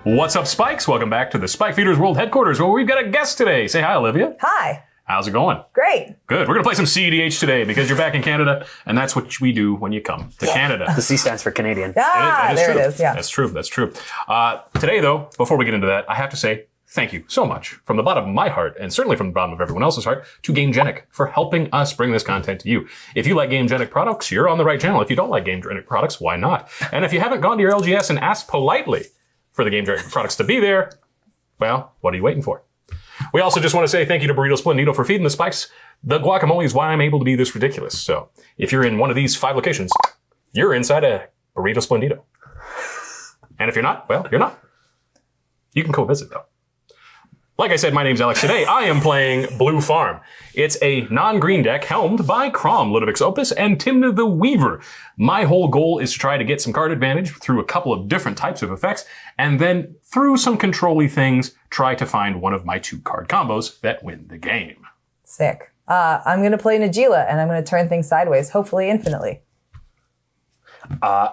What's up, Spikes? Welcome back to the Spike Feeders World Headquarters, where we've got a guest today. Say hi, Olivia. Hi. How's it going? Great. Good. We're going to play some cEDH today because you're back in Canada, and that's what we do when you come to Canada. The C stands for Canadian. There it is. Yeah. That's true. That's true. Today, though, before we get into that, I have to say thank you so much from the bottom of my heart, and certainly from the bottom of everyone else's heart, to GameGenic for helping us bring this content to you. If you like GameGenic products, you're on the right channel. If you don't like GameGenic products, why not? And if you haven't gone to your LGS and asked politely for the GameGenic products to be there, well, what are you waiting for? We also just want to say thank you to Burrito Splendito for feeding the Spikes. The guacamole is why I'm able to be this ridiculous. So if you're in one of these 5 locations, you're inside a Burrito Splendito. And if you're not, well, you're not. You can co-visit, though. Like I said, my name's Alex. Today, I am playing Blue Farm. It's a non-green deck helmed by Kraum, Ludovic's Opus, and Tymna the Weaver. My whole goal is to try to get some card advantage through a couple of different types of effects, and then through some control-y things, try to find one of my 2-card combos that win the game. Sick. I'm going to play Najeela, and I'm going to turn things sideways, hopefully infinitely. I'm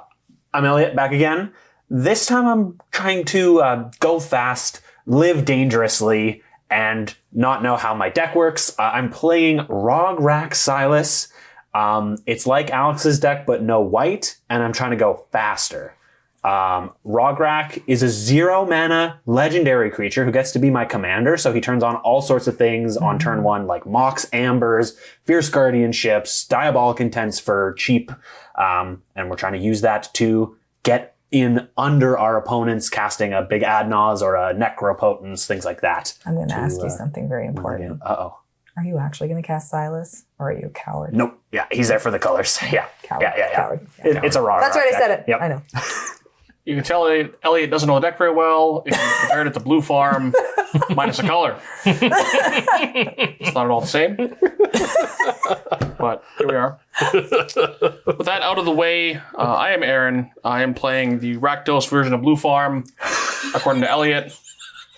Elliot, back again. This time I'm trying to go fast, live dangerously, and not know how my deck works. I'm playing Rograk Silas. It's like Alex's deck, but no white, and I'm trying to go faster. Rograk is a 0-mana legendary creature who gets to be my commander, so he turns on all sorts of things on turn 1, like Mox Ambers, Fierce Guardianships, Diabolic Intents for cheap, and we're trying to use that to get in under our opponents, casting a big Adnaz or a Necropotence, things like that. I'm going to ask you something very important. Uh-oh. Are you actually going to cast Silas, or are you a coward? Nope. Yeah, he's there for the colors. Yeah. Coward. Yeah. Coward. It's a raw. That's right, I said it. Yep. I know. You can tell Elliot doesn't know the deck very well if you compared it to Blue Farm minus a color. It's not at all the same. But here we are. With that out of the way, I am Aaron. I am playing the Rakdos version of Blue Farm, according to Elliot,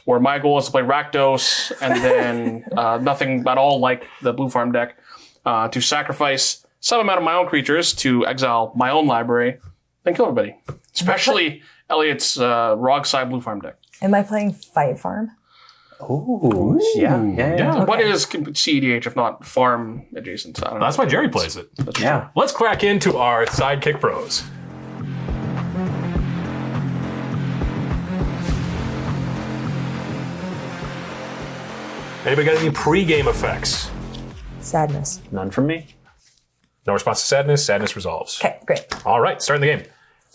where my goal is to play Rakdos and then nothing at all like the Blue Farm deck, to sacrifice some amount of my own creatures to exile my own library, then kill everybody. Especially Elliot's Rogsi Blue Farm deck. Am I playing Fight Farm? Ooh. Yeah. Okay. What is cEDH if not farm adjacent? I don't know. That's why Jerry plays it. Yeah. Let's crack into our Sidekick Pros. Anybody got any pre-game effects? Sadness. None from me. No response to sadness. Sadness resolves. Okay, great. All right, starting the game.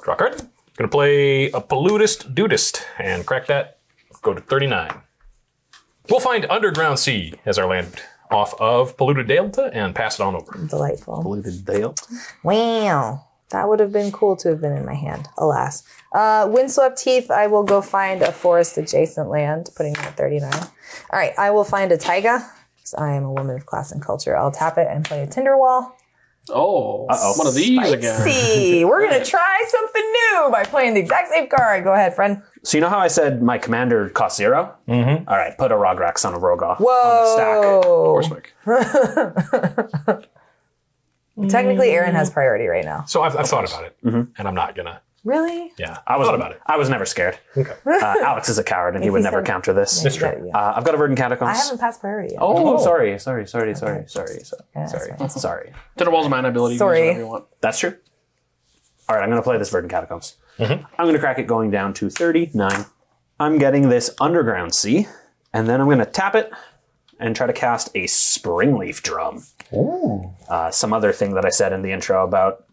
Draw a card. Gonna play a Pollutist Dudist and crack that. Go to 39. We'll find Underground Sea as our land off of Polluted Delta and pass it on over. Delightful. Polluted Dale. Wow. That would have been cool to have been in my hand, alas. Windswept Heath, I will go find a forest adjacent land, putting it at 39. All right, I will find a taiga, because I am a woman of class and culture. I'll tap it and play a Tinderwall. Oh, one of these again. See, we're going to try something new by playing the exact same card. Go ahead, friend. So you know how I said my commander costs 0? Mm-hmm. All right, put a Rograk Son of Rogoth Whoa. on the stack. Technically, Aaron has priority right now. So I've thought about it, and I'm not gonna. Really? Yeah, I thought about it. I was never scared. Okay. Alex is a coward, and he would never counter this. It's true. I've got a Verdant Catacombs. I haven't passed priority yet. Oh, sorry. Sorry. Tinderwall's a mana ability. Sorry. Use whatever you want. That's true. All right, I'm going to play this Verdant Catacombs. I'm going to crack it going down to 39. I'm getting this Underground Sea, and then I'm going to tap it and try to cast a Springleaf Drum. Ooh. Some other thing that I said in the intro about,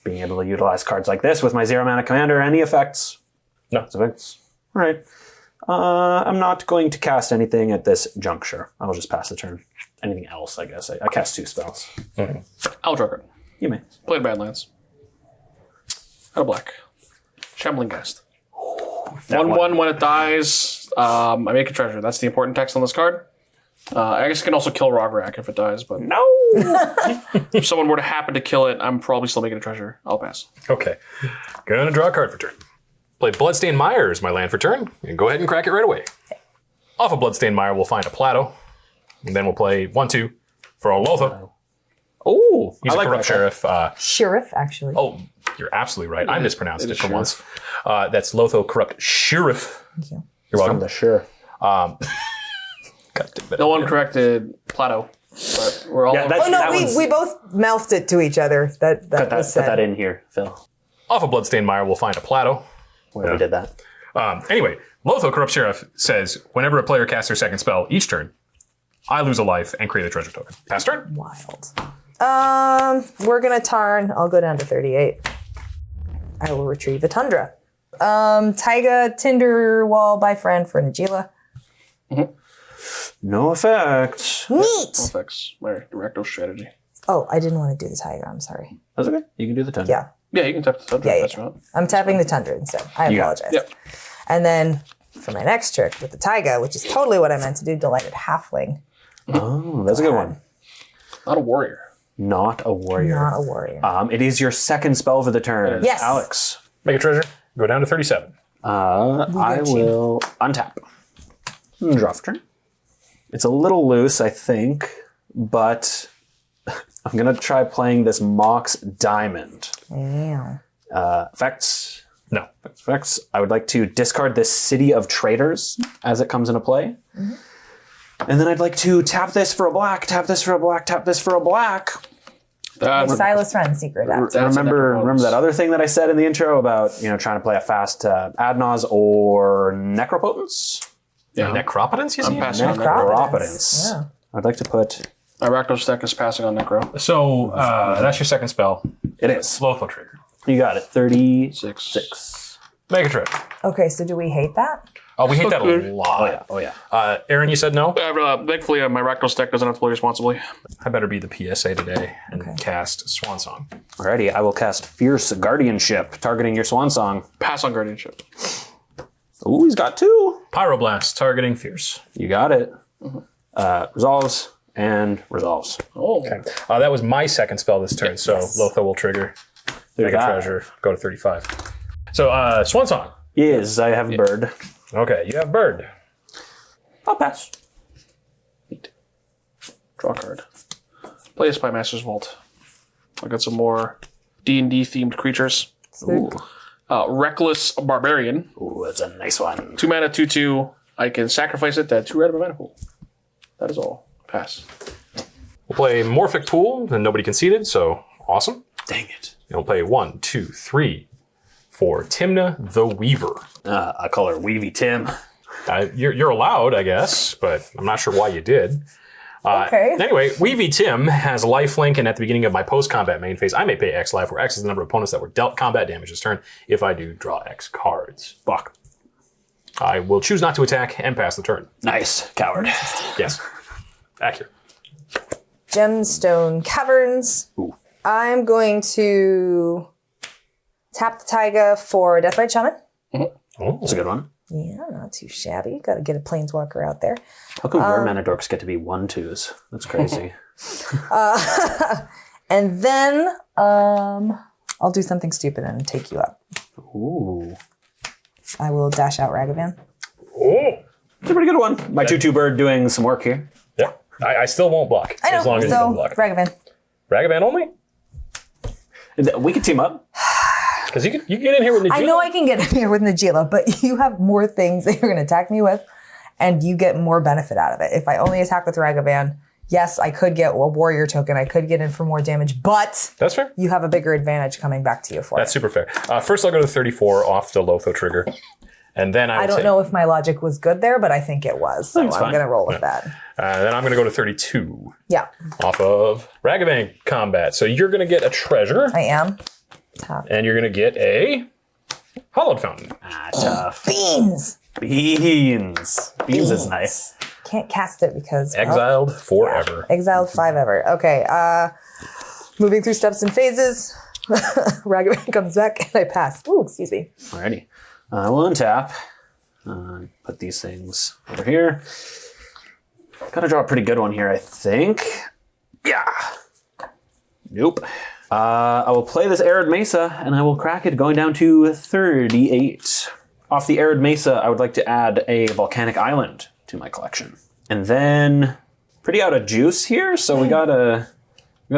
being able to utilize cards like this with my 0-mana commander. Any effects? No. Effects. All right. I'm not going to cast anything at this juncture. I'll just pass the turn. Anything else, I guess. I cast 2 spells. I'll draw a card. You may. Play Badlands. Out of black. Shambling Guest. 1/1 when it dies, I make a treasure. That's the important text on this card. I guess it can also kill Rograk if it dies, but No! if someone were to happen to kill it, I'm probably still making a treasure. I'll pass. Okay. Gonna draw a card for turn. Play Bloodstained Mire as my land for turn, and go ahead and crack it right away. Off of Bloodstained Mire, we'll find a Plato, and then we'll play 1/2 for Olotha. Oh, He's I a like corrupt that. sheriff. Sheriff, actually. Oh, You're absolutely right. I mispronounced it for Sheriff. once. That's Lotho Corrupt Sheriff. Thank you. You're From welcome. the sure. God damn it. No one corrected Plato, but we're all. Yeah, that- Oh no, that one's- we both mouthed it to each other. That Put was said. that in here, Phil, Off of Bloodstained Mire, we'll find a Plato. where we did that. Anyway, Lotho Corrupt Sheriff says, whenever a player casts their second spell each turn, I lose a life and create a treasure token. Pass turn. Wild. We're gonna tarn. I'll go down to 38. I will retrieve a tundra. Taiga Tinder Wall by friend for Najeela. No effect. Neat. Effects. My Rakdos strategy. Oh, I didn't want to do the Taiga. I'm sorry. That's okay. You can do the 10. Yeah, Yeah, you can tap the tundra. Yeah, if that's yeah. right. I'm tapping the tundra instead. I You got apologize. it. Yep. And then for my next trick with the Taiga, which is totally what I meant to do, Delighted Halfling. Oh, that's a good one. Not a warrior. Not a warrior. Not a warrior. It is your second spell for the turn. Yes. Alex. Make a treasure. Go down to 37. I will untap. Draw for turn. It's a little loose, I think, but I'm going to try playing this Mox Diamond. Damn. Effects. No. Effects. I would like to discard this City of Traders as it comes into play. And then I'd like to tap this for a black, tap this for a black, tap this for a black. That's Silas Wren, secret act. That's Remember that other thing that I said in the intro about trying to play a fast Adnaz or Necropotence? yeah. Necropotence, you see? I'm passing on Necro. Necropotence. Yeah. I'd like to put. My Rakdos deck is passing on Necro. So that's your second spell. It is. Lotho trigger. You got it. 36. 6. Make a trip. Okay, so do we hate that? Oh, we hate that a Okay. lot. Oh yeah. Aaron, you said no? Thankfully, my Rakdos deck doesn't have to play responsibly. I better be the PSA today and Okay. cast Swan Song. Alrighty, I will cast Fierce Guardianship, targeting your Swan Song. Pass on Guardianship. Ooh, he's got 2. Pyroblast, targeting Fierce. You got it. Resolves and resolves. Oh. Okay. That was my second spell this turn, so Yes. Lotho will trigger. Make a 35. treasure. Go to 35. So, Swan Song. Yes, I have Bird. Okay, you have Bird. I'll pass. Draw a card. Play a Spy Master's Vault. I got some more D&D themed creatures. Ooh. Reckless Barbarian. Ooh, that's a nice one. 2 mana, 2/2. I can sacrifice it to add 2 red of my mana pool. That is all. Pass. We'll play Morphic Pool, and nobody conceded, so awesome. Dang it. And we'll play 1, 2, 3 for Tymna the Weaver. I call her Weavy Tim. You're allowed, I guess, but I'm not sure why you did. Okay. Anyway, Weavy Tim has lifelink, and at the beginning of my post-combat main phase, I may pay X life, where X is the number of opponents that were dealt combat damage this turn. If I do, draw X cards. Fuck. I will choose not to attack and pass the turn. Nice. Coward. Yes. Accurate. Gemstone Caverns. Ooh. I'm going to tap the Taiga for Deathrite Shaman. Oh, That's a good one. Yeah, not too shabby. Got to get a Planeswalker out there. How come your mana dorks get to be 1/2s? That's crazy. And then I'll do something stupid and take you up. Ooh. I will dash out Ragavan. Oh. It's a pretty good one. My 2/2 bird doing some work here. Yeah. I still won't block. I know, as long as you so don't block. Ragavan. Ragavan only? We could team up. Because you can get in here with the I know I can get in here with Najeela, but you have more things that you're going to attack me with, and you get more benefit out of it. If I only attack with Ragavan, yes, I could get a warrior token. I could get in for more damage, but That's fair. you have a bigger advantage coming back to you for That's it. super fair. First, I'll go to 34 off the Lotho trigger. And then I don't know if my logic was good there, but I think it was. So I'm fine. going to roll with that. Then I'm going to go to 32 Yeah, off of Ragavan combat. So you're going to get a treasure, I am. Top. and you're going to get a Hollowed Fountain. Tough. Beans! Beans. Beans is nice. Can't cast it because... well, Exiled forever. exiled 5 ever. Okay, moving through steps and phases. Ragavan comes back and I pass. Ooh, excuse me. Alrighty. I will untap. Put these things over here. Gotta draw a pretty good one here, I think. Yeah. Nope. I will play this Arid Mesa, and I will crack it going down to 38. Off the Arid Mesa, I would like to add a Volcanic Island to my collection. And then, pretty out of juice here, so we gotta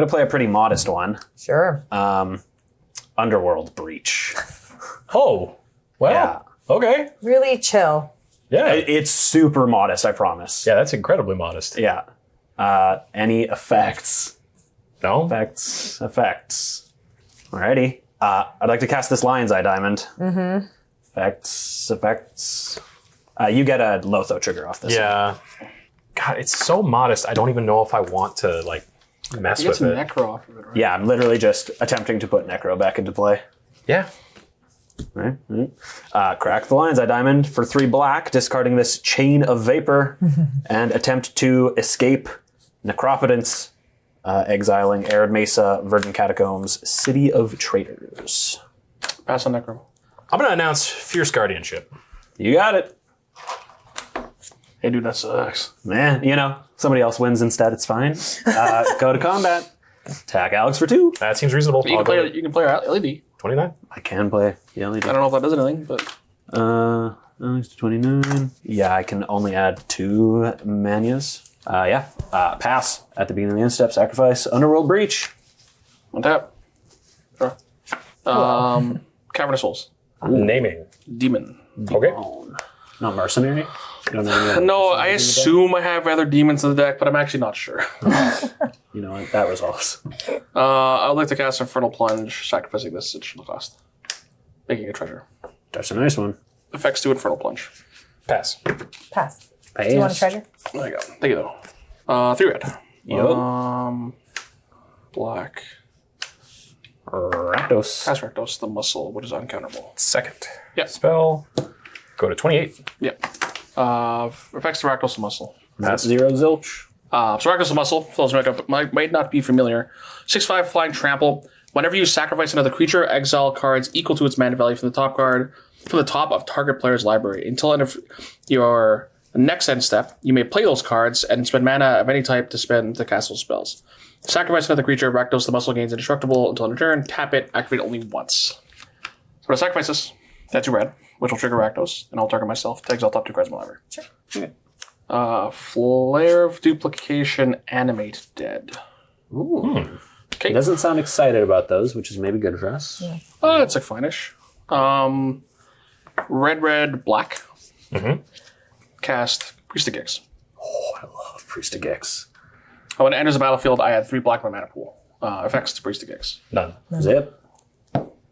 play a pretty modest one. Sure. I'll Underworld Breach. Oh, well, Yeah. okay. Really chill. Yeah. It's super modest, I promise. Yeah, that's incredibly modest. Yeah. Any effects? No? Effects. Alrighty. I'd like to cast this Lion's Eye Diamond. Mm-hmm. Effects. You get a Lotho trigger off this. Yeah. God, it's so modest. I don't even know if I want to, like, mess You get with some it. necro off of it, right? Yeah, I'm literally just attempting to put Necro back into play. Yeah. Right. Crack the Lion's Eye Diamond for 3 black, discarding this Chain of Vapor, and attempt to escape Necropotence, exiling Arid Mesa, Virgin Catacombs, City of Traitors. Pass on necro. I'm going to announce Fierce Guardianship. You got it. Hey, dude, that sucks. Man, somebody else wins instead. It's fine. Go to combat. Attack Alex for 2. That seems reasonable. You I'll can go play. You can play our LED. 29. I can play the LED. I don't know if that does anything, but Alex to 29. Yeah, I can only add 2 manias. Pass. At the beginning of the end step, sacrifice Underworld Breach. on tap. Sure. Cavernous Souls. Naming. Demon. Okay. Not mercenary? You don't know any No, I assume I have other demons in the deck, but I'm actually not sure. You know what? That resolves. I would like to cast Infernal Plunge, sacrificing this additional cost. Making a treasure. That's a nice one. Effects to Infernal Plunge. Pass. Pass. Do you want a treasure? There you go. Thank you, though. 3 red. Yup. Black. Rakdos. Cast Rakdos, the muscle, which is uncounterable. Second. Yeah. Spell. Go to 28. Yep. Effects to Rakdos, the muscle. That's 0 zilch. So Rakdos, the muscle, for those who might not be familiar. 6/5 flying trample. Whenever you sacrifice another creature, exile cards equal to its mana value from the top of target player's library. Until end of your next end step, you may play those cards and spend mana of any type to cast those spells. Sacrifice another creature, Rakdos the muscle gains indestructible until end of turn, tap it, activate only once. So I sacrifice this, that's 2 red, which will trigger Rakdos, and I'll target myself to exile top 2 cards in my library. Sure. Okay. Flare of Duplication, Animate Dead. Ooh. Okay. He doesn't sound excited about those, which is maybe good for us. Yeah. It's like fine-ish. Red, black. Mm-hmm. Cast Priest of Gix. Oh, I love Priest of Gix. When it enters the battlefield, I add 3 black in my mana pool. Effects to Priest of Gix. None. Zip.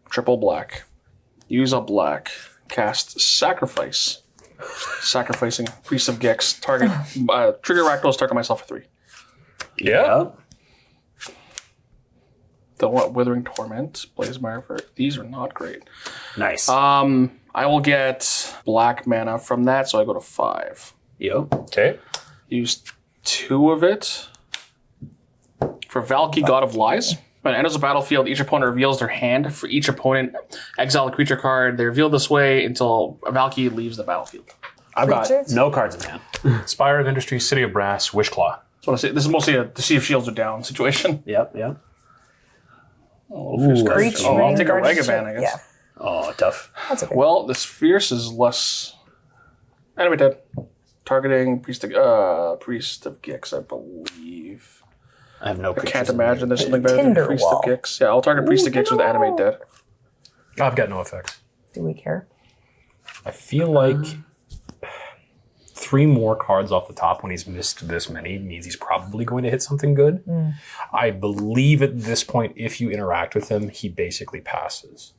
Triple black. Use a black. Cast Sacrifice. Sacrificing Priest of Gix. Target. Trigger Rakdos, target myself for 3. Yeah. Yep. Don't want Withering Torment. Blazemire for... These are not great. Nice. I will get black mana from that, so I go to 5. Yep. Okay. Use 2 of it for Valky, God of Lies. When it enters the battlefield, each opponent reveals their hand. For each opponent, exile a creature card. They reveal this way until Valky leaves the battlefield. I've got Creatures? no cards in hand. Spire of Industry, City of Brass, Wishclaw. So this is mostly a to see if shields are down situation. Yep. Yep. Breach, I'll take a Ring, Regavan, I guess. Yeah, Oh, tough. that's okay. Well, this Fierce is less... Anyway, dead. Targeting Priest of Gix, I believe. I have no I creatures. can't in imagine there's something better than Tinder Priest Wall. of Gix. Yeah, I'll target Priest of Gix with Animate Dead. I've got no effects. Do we care? I feel like 3 more cards off the top when he's missed this many means he's probably going to hit something good. I believe at this point, if you interact with him, he basically passes.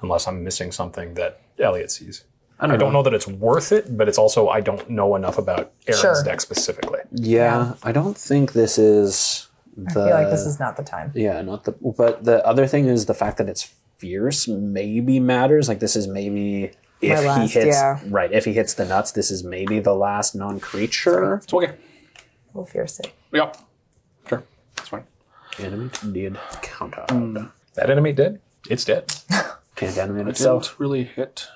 Unless I'm missing something that Elliot sees. I don't know that it's worth it, but it's also, I don't know enough about Aaron's Sure. deck specifically. Yeah, I don't think this is the... I feel like this is not the time. Yeah, not the... But the other thing is the fact that it's fierce maybe matters. Like, this is maybe... If My last, he hits... yeah. Right, if he hits the nuts, this is maybe the last non-creature. It's okay. We'll fierce it. Yep. Sure. That's fine. Animate did counter. That animate dead? It's dead. Can't animate It itself. didn't really hit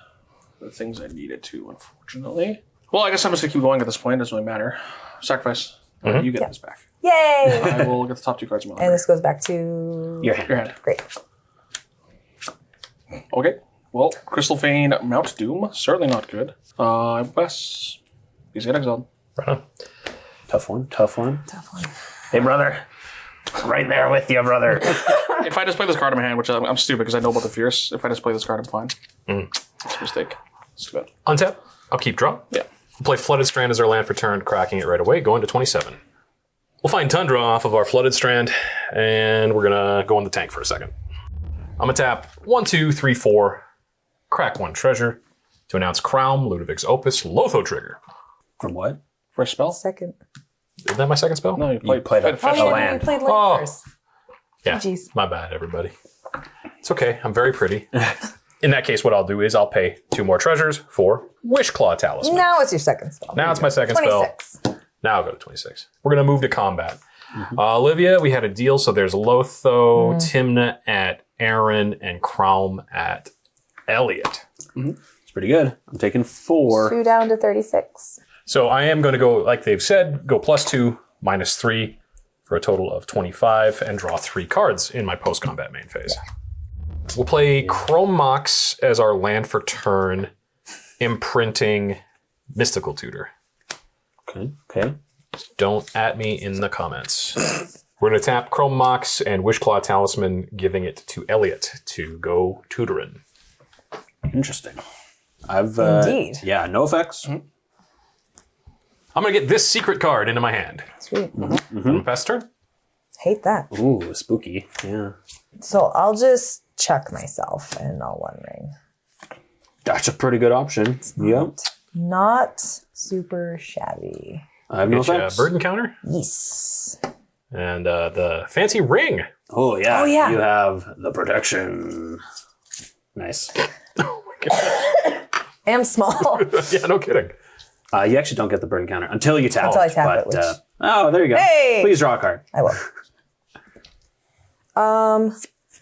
the things I needed to, unfortunately. Well, I guess I'm just going to keep going at this point. It doesn't really matter. Sacrifice. You get this back. Yay! I will get the top 2 cards in my And library. this goes back to Your hand. Your hand. Great. Okay. Well, Crystal Vein, Mount Doom. Certainly not good. Wes. He's get exiled. Right on. Tough one. Tough one. Tough one. Hey, brother. Right there with you, brother. if I display this card in my hand, which I'm stupid because I know about the Fierce, if I display this card, I'm fine. It's a mistake. Stupid. Untap. I'll keep draw. Yeah. We'll play Flooded Strand as our land for turn, cracking it right away, going to 27. We'll find Tundra off of our Flooded Strand, and we're going to go in the tank for a second. I'm going to tap 1, 2, 3, 4, crack 1 treasure to announce Kraum, Ludovic's Opus, Lotho trigger. From what? First spell? Second. Isn't that my second spell? No, you played played a Oh, yeah, land. you played land Oh. first. Yeah, Jeez. my bad, everybody. It's okay, I'm very pretty. In that case, what I'll do is I'll pay 2 more treasures for Wishclaw Talisman. Now it's your second spell. Now it's my second spell. 26. Now I'll go to 26. We're going to move to combat. Olivia, we had a deal, so there's Lotho, Tymna at Aaron, and Kraum at Elliot. It's pretty good. I'm taking 4. 2 down to 36. So I am going to go, like they've said, go +2, -3 for a total of 25, and draw 3 cards in my post-combat main phase. We'll play Chrome Mox as our land for turn, imprinting Mystical Tutor. Okay. Don't at me in the comments. We're going to tap Chrome Mox and Wishclaw Talisman, giving it to Elliot to go tutoring. Interesting. I've Indeed. Yeah, no effects. I'm going to get this secret card into my hand. Sweet. Pass turn. Hate that. Ooh, spooky. Yeah. So I'll just chuck myself and I'll One Ring. That's a pretty good option. Yep. Not super shabby. I have no Get you a effects. burden counter Yes. and the fancy ring. Oh, yeah. Oh, yeah. You have the protection. Nice. Am small. Yeah, no kidding. You actually don't get the burn counter until you tap Until I tap it, which- oh, there you go. Hey! Please draw a card. I will.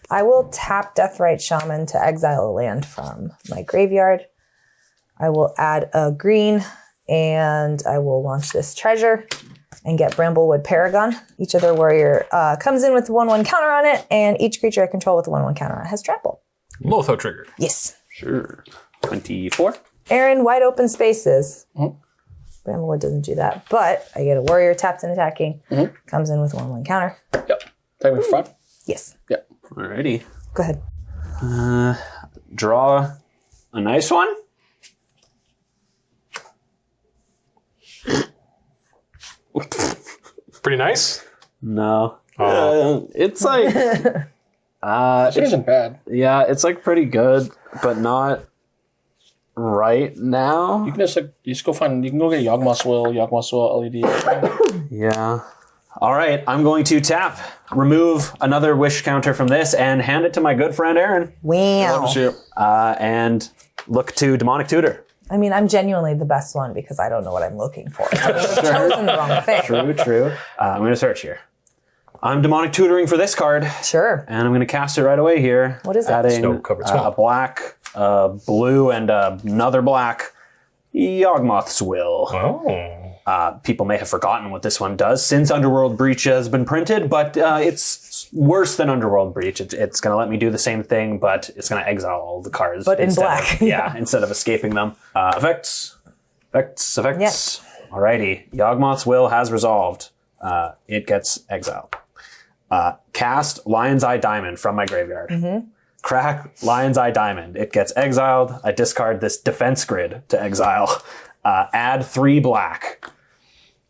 I will tap Deathrite Shaman to exile a land from my graveyard. I will add a green, and I will launch this treasure and get Bramblewood Paragon. Each other warrior comes in with 1/1 counter on it, and each creature I control with a 1/1 counter on it has trample. Lotho trigger. Yes. Sure. 24. Aaron, wide open spaces. Bramblewood doesn't do that, but I get a warrior tapped and attacking. Comes in with 1/1 counter. Yep. Take me for 5. Yes. Yep. Alrighty. Go ahead. Draw a nice one. Pretty nice. No. Oh. It's like It isn't bad. yeah, it's like pretty good, but not right now. You can just go find. You can go get Yawgmoth's Will LED. Yeah. All right, I'm going to tap, remove another wish counter from this, and hand it to my good friend Aaron, Wow. and look to Demonic Tutor. I mean, I'm genuinely the best one because I don't know what I'm looking for. So I've chosen the wrong thing. True. I'm going to search here. I'm Demonic Tutoring for this card, Sure. and I'm going to cast it right away here. What is it? Adding Snow-covered a swamp. black, blue, and another black Yawgmoth's Will. Oh. People may have forgotten what this one does since Underworld Breach has been printed, but it's worse than Underworld Breach. It's going to let me do the same thing, but it's going to exile all the cards. But in instead black. of- yeah, instead of escaping them. Effects. Yes. Alrighty. Yawgmoth's Will has resolved. It gets exiled. Cast Lion's Eye Diamond from my graveyard. Crack Lion's Eye Diamond. It gets exiled. I discard this defense grid to exile. Add 3 black.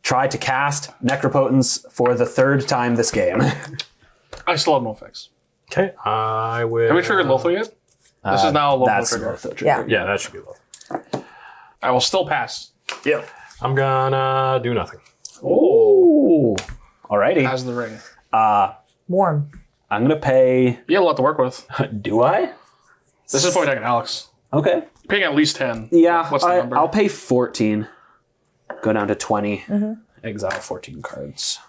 Try to cast Necropotence for the 3rd time this game. I still have no effects. Okay, I will. Have we triggered Lotho yet? This is now a Lotho That's trigger. Lotho trigger. Yeah. Yeah, that should be Lotho. I will still pass. Yep. I'm gonna do nothing. Ooh. Alrighty. As the ring. Warm. I'm going to pay... You have a lot to work with. Do I? This is probably taking Alex. Okay. Paying at least 10. Yeah, What's the number? I'll pay 14. Go down to 20. Exile 14 cards.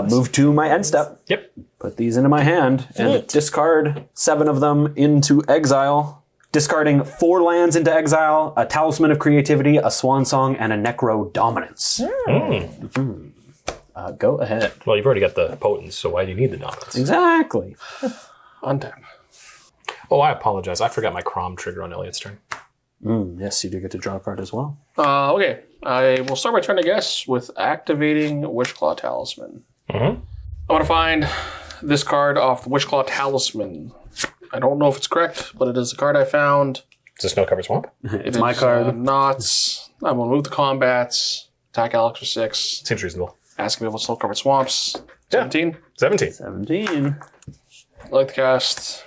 Move to my end step. Yep. Put these into my hand and Neat. discard 7 of them into exile. Discarding 4 lands into exile, a Talisman of Creativity, a Swan Song, and a Necro Dominance. Go ahead. Well, you've already got the potence, so why do you need the dominance? Exactly. Untap. Oh, I apologize. I forgot my Kraum trigger on Elliot's turn. Yes, you do get to draw a card as well. Okay. I will start my turn, I guess, with activating Wishclaw Talisman. I'm going to find this card off the Wishclaw Talisman. I don't know if it's correct, but it is the card I found. Is this Snow-Covered Swamp? It's my card. Knots. I'm going to move the combats. Attack Alex for 6. Seems reasonable. Asking people Snow-Covered Swamps. 17. 17. 17. I like to cast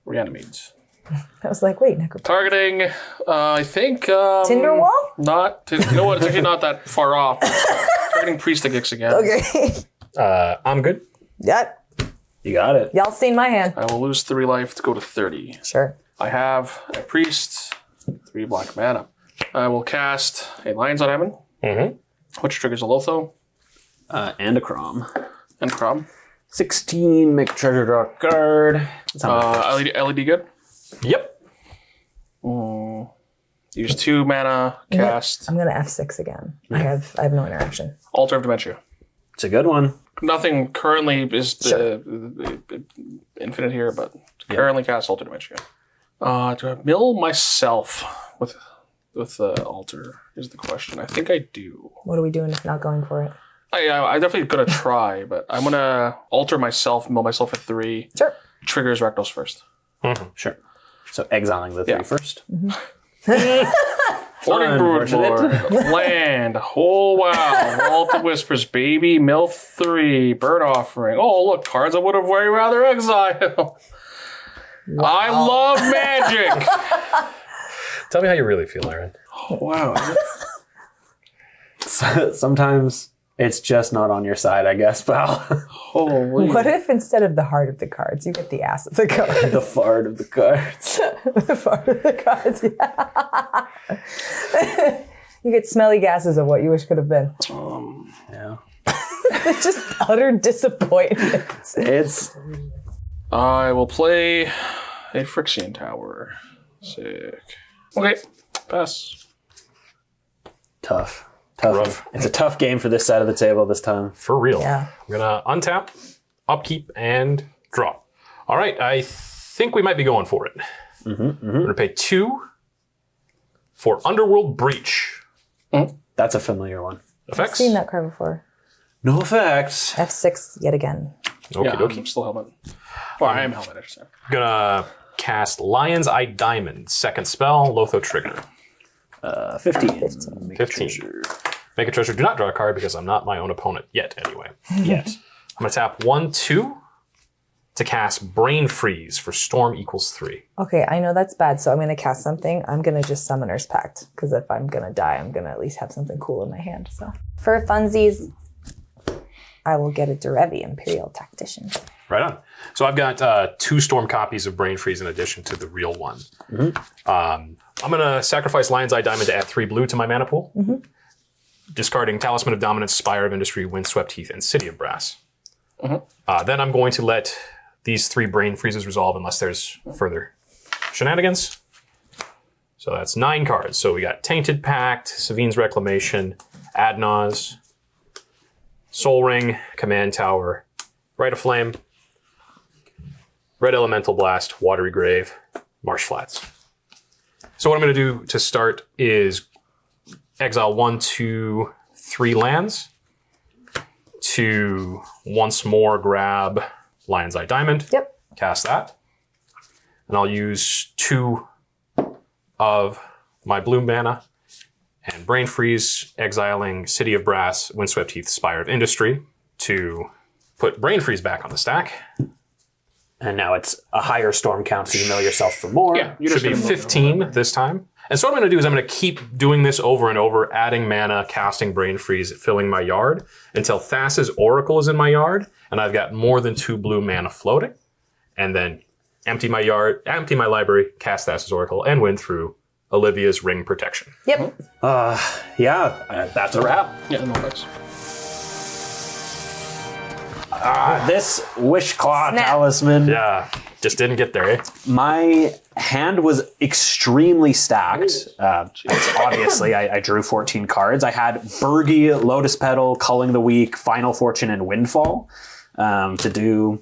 Reanimate. I was like, wait, Necropotence. Targeting, I think... Tinder wall? You know what? It's actually not that far off. Targeting Priest of Gix again. Okay. I'm good. Yep. You got it. Y'all seen my hand. I will lose 3 life to go to 30. Sure. I have a Priest, 3 black mana. I will cast a Lion's Eye Diamond, which triggers a Lotho And a Kraum. and Kraum. 16, make a treasure draw card. LED good. Yep. Use 2 mana, cast I'm gonna F6 again. I have no interaction. Altar of Dementia. It's a good one. Nothing currently is infinite here, but currently cast Altar Dementia. Do I mill myself with Altar is the question. I think I do. What are we doing if not going for it? I definitely gonna try, but I'm gonna alter myself, mill myself at 3. Sure. Triggers Rakdos first. Sure. So exiling the 3 first. Hoarding Broodlord. Land. Oh wow. Vault of Whispers, baby. Mill 3. Bird Offering. Oh look, cards I would have very rather exile. Wow. I love magic. Tell me how you really feel, Aaron. Oh, wow. Sometimes it's just not on your side, I guess, pal. Holy. What if instead of the heart of the cards, you get the ass of the cards? The fart of the cards. The fart of the cards, yeah. You get smelly gases of what you wish could have been. Yeah. It's just utter disappointment. It's I will play a Phyrexian Tower. Sick. Okay. Pass. tough. Rough. It's a tough game for this side of the table this time. For real. Yeah. I'm going to untap, upkeep, and draw. All right. I think we might be going for it. We're going to pay 2 for Underworld Breach. That's a familiar one. Effects? I've seen that card before. No effects. F6 yet again. Okie Yeah, dokie. I'm still helmet. Well, I am helmet, I should say. Gonna cast Lion's Eye Diamond. Second spell, Lotho trigger. 15. 15. Make a treasure. Do not draw a card because I'm not my own opponent yet, anyway. Yet. I'm gonna tap 1, 2 to cast Brain Freeze for Storm equals 3. Okay, I know that's bad, so I'm going to cast something. I'm going to just Summoner's Pact, because if I'm going to die, I'm going to at least have something cool in my hand. So for funsies, I will get a Derevi Imperial Tactician. Right on. So I've got 2 Storm copies of Brain Freeze in addition to the real one. I'm going to sacrifice Lion's Eye Diamond to add 3 blue to my mana pool. Discarding Talisman of Dominance, Spire of Industry, Windswept Heath, and City of Brass. Then I'm going to let these 3 Brain Freezes resolve unless there's further shenanigans. So that's 9 cards. So we got Tainted Pact, Savine's Reclamation, Adnaz, Soul Ring, Command Tower, Rite of Flame, Red Elemental Blast, Watery Grave, Marsh Flats. So what I'm going to do to start is exile 1, 2, 3 lands to once more grab Lion's Eye Diamond. Yep. Cast that. And I'll use 2 of my blue mana and Brain Freeze, exiling City of Brass, Windswept Heath, Spire of Industry to put Brain Freeze back on the stack. And now it's a higher storm count, so you mill yourself for more. Yeah, you Should just be 15 this time. And so what I'm going to do is I'm going to keep doing this over and over, adding mana, casting Brain Freeze, filling my yard, until Thassa's Oracle is in my yard, and I've got more than 2 blue mana floating. And then empty my yard, empty my library, cast Thassa's Oracle, and win through Olivia's Ring Protection. Yep. That's a wrap. Yeah, no thanks. This Wishclaw Snap. Talisman. Yeah, just didn't get there, eh? My hand was extremely stacked. Obviously, I drew 14 cards. I had Burgi, Lotus Petal, Culling the Weak, Final Fortune, and Windfall to do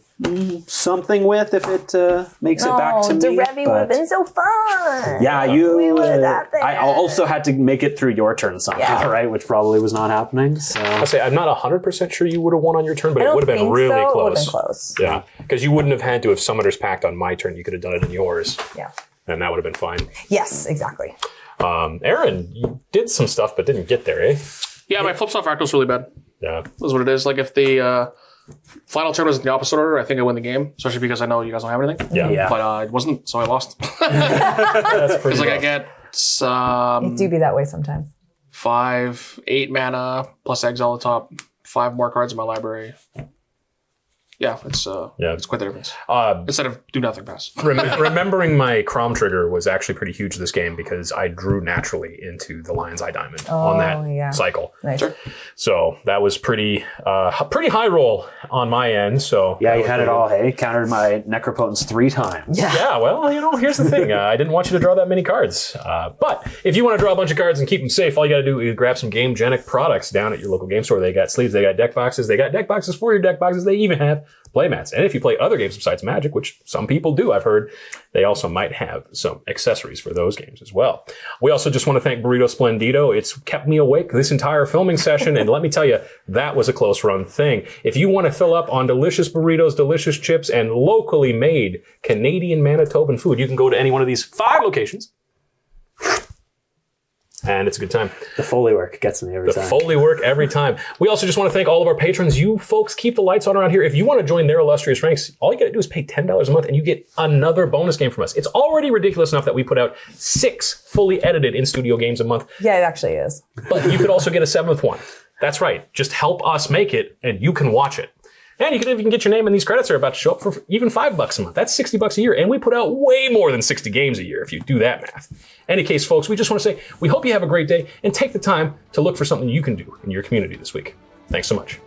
something with if it makes it back to me. Derevi would have but- been so fun. Yeah, We would have got there. I also had to make it through your turn somehow, Yeah. right? Which probably was not happening. So I'll say I'm not 100% sure you would have won on your turn, but I it don't would have been think really so. It would have close. been close. Yeah, because you wouldn't have had to have Summoner's Pact on my turn. You could have done it in yours, Yeah. and that would have been fine. Yes, exactly. Aaron, you did some stuff but didn't get there, eh? Yeah, my flips off Rakdos really bad. Yeah. That's what it is. Like if the final turn was in the opposite order, I think I win the game. Especially because I know you guys don't have anything. Yeah. Yeah. But it wasn't, so I lost. That's pretty It's like I rough. get It do be that way sometimes. 8 mana plus exile at the top, 5 more cards in my library. Yeah, it's quite the difference. Instead of do nothing pass. Remembering my Kraum trigger was actually pretty huge this game because I drew naturally into the Lion's Eye Diamond on that cycle. Nice. Sure. So that was pretty high roll on my end. So yeah, you had it all. Hey, countered my Necropotence 3 times. Yeah, well, here's the thing. I didn't want you to draw that many cards. But if you want to draw a bunch of cards and keep them safe, all you got to do is grab some Gamegenic products down at your local game store. They got sleeves, they got deck boxes, they got deck boxes for your deck boxes. They even have playmats. And if you play other games besides Magic, which some people do, I've heard, they also might have some accessories for those games as well. We also just want to thank Burrito Splendido. It's kept me awake this entire filming session. And let me tell you, that was a close run thing. If you want to fill up on delicious burritos, delicious chips, and locally made Canadian Manitoban food, you can go to any one of these 5 locations. And it's a good time. The Foley work gets me every time. Foley work every time. We also just want to thank all of our patrons. You folks keep the lights on around here. If you want to join their illustrious ranks, all you got to do is pay $10 a month and you get another bonus game from us. It's already ridiculous enough that we put out 6 fully edited in-studio games a month, Yeah, it actually is. but you could also get a 7th one. That's right. Just help us make it and you can watch it. And you can even get your name in these credits that are about to show up for even $5 a month. That's $60 a year. And we put out way more than 60 games a year if you do that math. Any case, folks, we just want to say we hope you have a great day and take the time to look for something you can do in your community this week. Thanks so much.